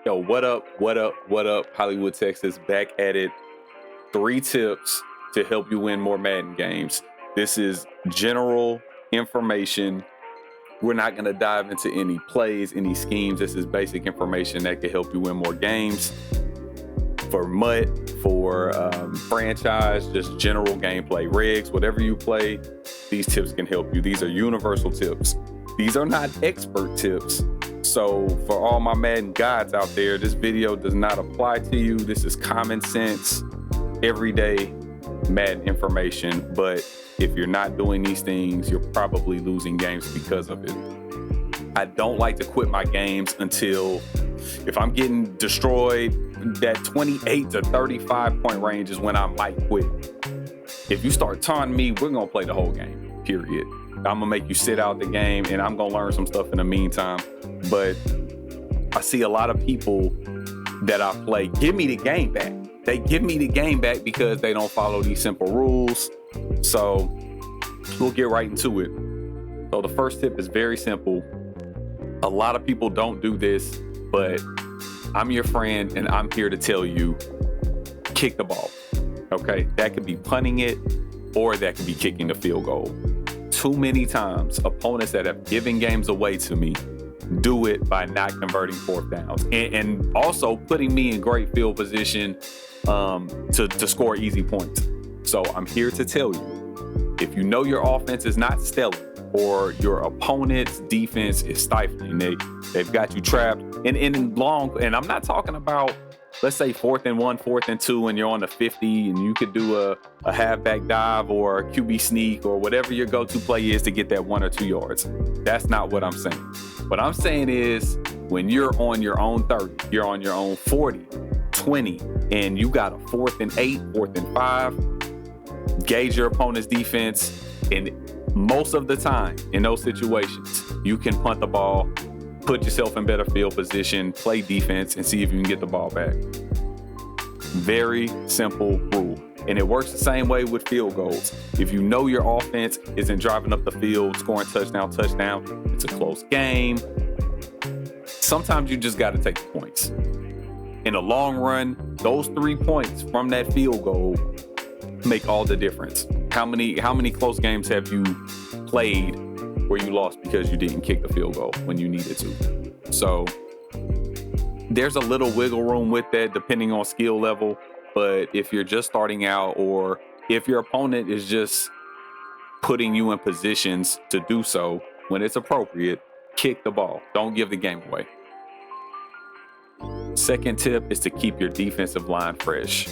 Yo, what up? What up? What up? Hollywood, Texas, back at it. 3 tips to help you win more Madden games. This is general information. We're not going to dive into any plays, any schemes. This is basic information that can help you win more games. For MUT, for franchise, just general gameplay, regs, whatever you play, these tips can help you. These are universal tips. These are not expert tips. So for all my Madden gods out there, this video does not apply to you. This is common sense, everyday Madden information. But if you're not doing these things, you're probably losing games because of it. I don't like to quit my games until, if I'm getting destroyed, that 28 to 35 point range is when I might quit. If you start taunting me, we're gonna play the whole game, period. I'm gonna make you sit out the game and I'm gonna learn some stuff in the meantime. But I see a lot of people that I play give me the game back. They give me the game back because they don't follow these simple rules. So we'll get right into it. So the first tip is very simple. A lot of people don't do this, but I'm your friend and I'm here to tell you, kick the ball. Okay, that could be punting it or that could be kicking the field goal. Too many times, opponents that have given games away to me do it by not converting fourth downs and also putting me in great field position to score easy points. So I'm here to tell you, if you know your offense is not stellar or your opponent's defense is stifling, they've got you trapped and I'm not talking about, let's say 4th and 1, 4th and 2, and you're on the 50 and you could do a halfback dive or a QB sneak or whatever your go-to play is to get that 1 or 2 yards. That's not what I'm saying. What I'm saying is when you're on your own 30, you're on your own 40, 20, and you got a 4th and 8, 4th and 5, gauge your opponent's defense. And most of the time in those situations, you can punt the ball, put yourself in better field position, play defense, and see if you can get the ball back. Very simple rule. And it works the same way with field goals. If you know your offense isn't driving up the field, scoring touchdown, it's a close game. Sometimes you just got to take the points. In the long run, those 3 points from that field goal make all the difference. How many close games have you played where you lost because you didn't kick the field goal when you needed to? So there's a little wiggle room with that depending on skill level. But if you're just starting out or if your opponent is just putting you in positions to do so when it's appropriate, kick the ball. Don't give the game away. Second tip is to keep your defensive line fresh.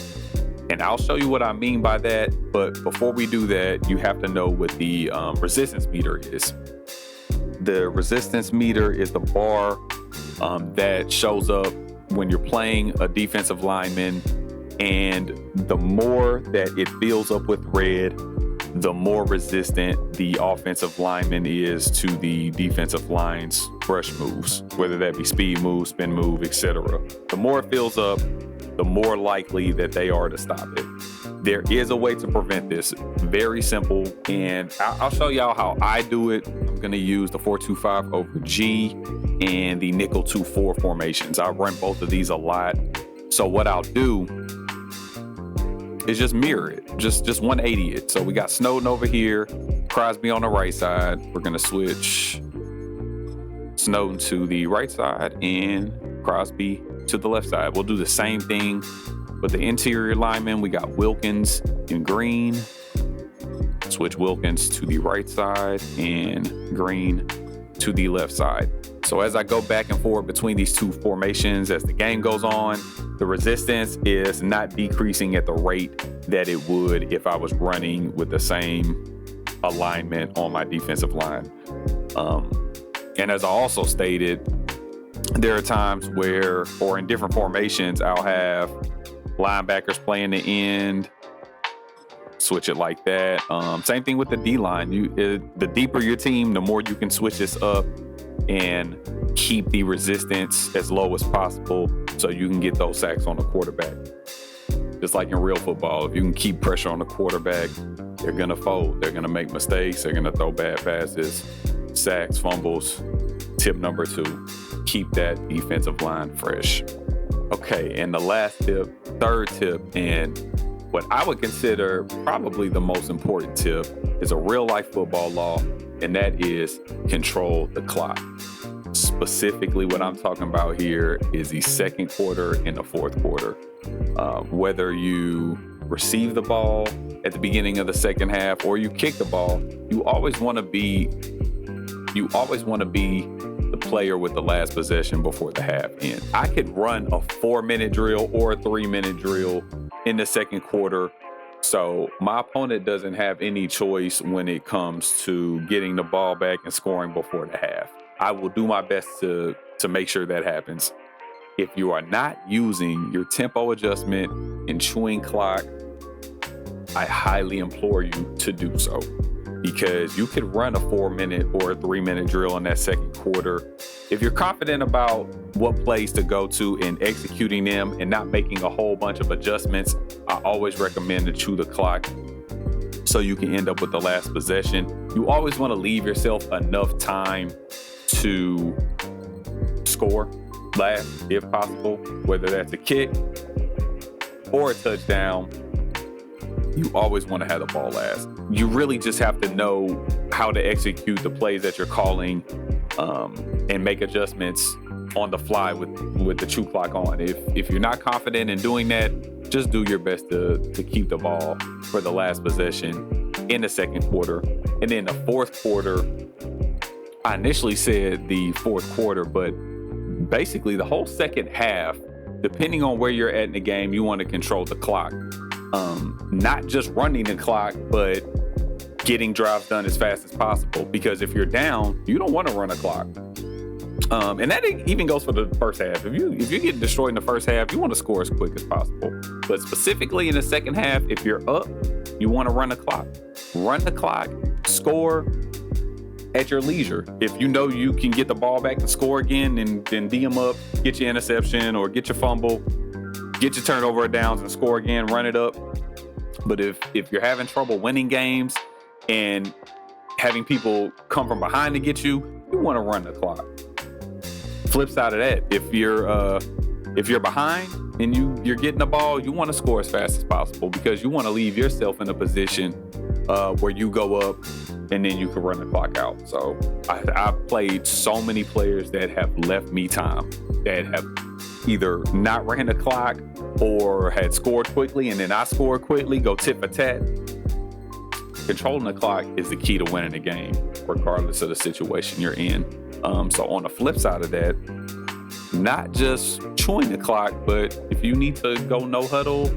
And I'll show you what I mean by that. But before we do that, you have to know what the resistance meter is. The resistance meter is the bar that shows up when you're playing a defensive lineman. And the more that it fills up with red, the more resistant the offensive lineman is to the defensive line's rush moves, whether that be speed move, spin move, etc. The more it fills up, the more likely that they are to stop it. There is a way to prevent this, very simple, and I'll show y'all how I do it. I'm going to use the 4-2-5 over G and the nickel 2-4 formations. I run both of these a lot. So what I'll do is just mirror it, just 180 it. So we got Snowden over here, Crosby on the right side. We're going to switch Snowden to the right side and Crosby to the left side. We'll do the same thing with the interior linemen. We got Wilkins in green. Switch Wilkins to the right side and Green to the left side. So as I go back and forth between these two formations, as the game goes on, the resistance is not decreasing at the rate that it would if I was running with the same alignment on my defensive line. And as I also stated, there are times where, or in different formations, I'll have linebackers playing the end, switch it like that. Same thing with the D-line. The deeper your team, the more you can switch this up and keep the resistance as low as possible so you can get those sacks on the quarterback. Just like in real football, if you can keep pressure on the quarterback, they're going to fold. They're going to make mistakes. They're going to throw bad passes, sacks, fumbles. Tip number 2, keep that defensive line fresh. Okay, and the last tip, third tip, and what I would consider probably the most important tip is a real life football law, and that is control the clock. Specifically, what I'm talking about here is the second quarter and the fourth quarter. Whether you receive the ball at the beginning of the second half or you kick the ball, you always want to be the player with the last possession before the half ends. I could run a 4-minute drill or a 3-minute drill in the second quarter, so my opponent doesn't have any choice when it comes to getting the ball back and scoring before the half. I will do my best to make sure that happens. If you are not using your tempo adjustment and chewing clock, I highly implore you to do so, because you could run a 4-minute or a 3-minute drill in that second quarter. If you're confident about what plays to go to and executing them and not making a whole bunch of adjustments, I always recommend to chew the clock so you can end up with the last possession. You always want to leave yourself enough time to score last, if possible, whether that's a kick or a touchdown. You always want to have the ball last. You really just have to know how to execute the plays that you're calling, and make adjustments on the fly with the chew clock on. If you're not confident in doing that, just do your best to keep the ball for the last possession in the second quarter. And then the fourth quarter, I initially said the fourth quarter, but basically the whole second half, depending on where you're at in the game, you want to control the clock. Not just running the clock, but getting drives done as fast as possible. Because if you're down, you don't want to run a clock. And that even goes for the first half. If you get destroyed in the first half, you want to score as quick as possible. But specifically in the second half, if you're up, you want to run the clock. Run the clock, score at your leisure. If you know you can get the ball back and score again, then D them up, get your interception or get your fumble, get your turnover downs and score again, run it up. But if you're having trouble winning games and having people come from behind to get you want to run the clock. Flip side of that, if you're behind and you're getting the ball, you want to score as fast as possible, because you want to leave yourself in a position where you go up and then you can run the clock out. So I've played so many players that have left me time, that have either not ran the clock or had scored quickly and then I scored quickly, go tit for tat. Controlling the clock is the key to winning the game, regardless of the situation you're in. So on the flip side of that, not just chewing the clock, but if you need to go no huddle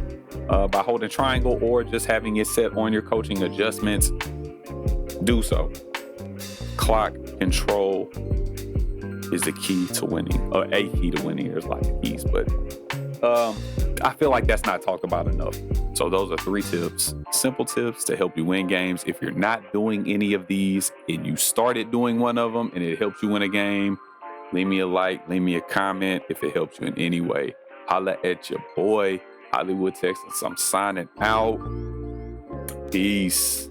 by holding triangle or just having it set on your coaching adjustments, do so. Clock control is the key to winning, or a key to winning. There's lots of keys, but I feel like that's not talked about enough. So those are 3 tips, simple tips to help you win games. If you're not doing any of these and you started doing one of them and it helps you win a game, leave me a like, leave me a comment if it helps you in any way. Holla at your boy, Hollywood Texas. I'm signing out. Peace.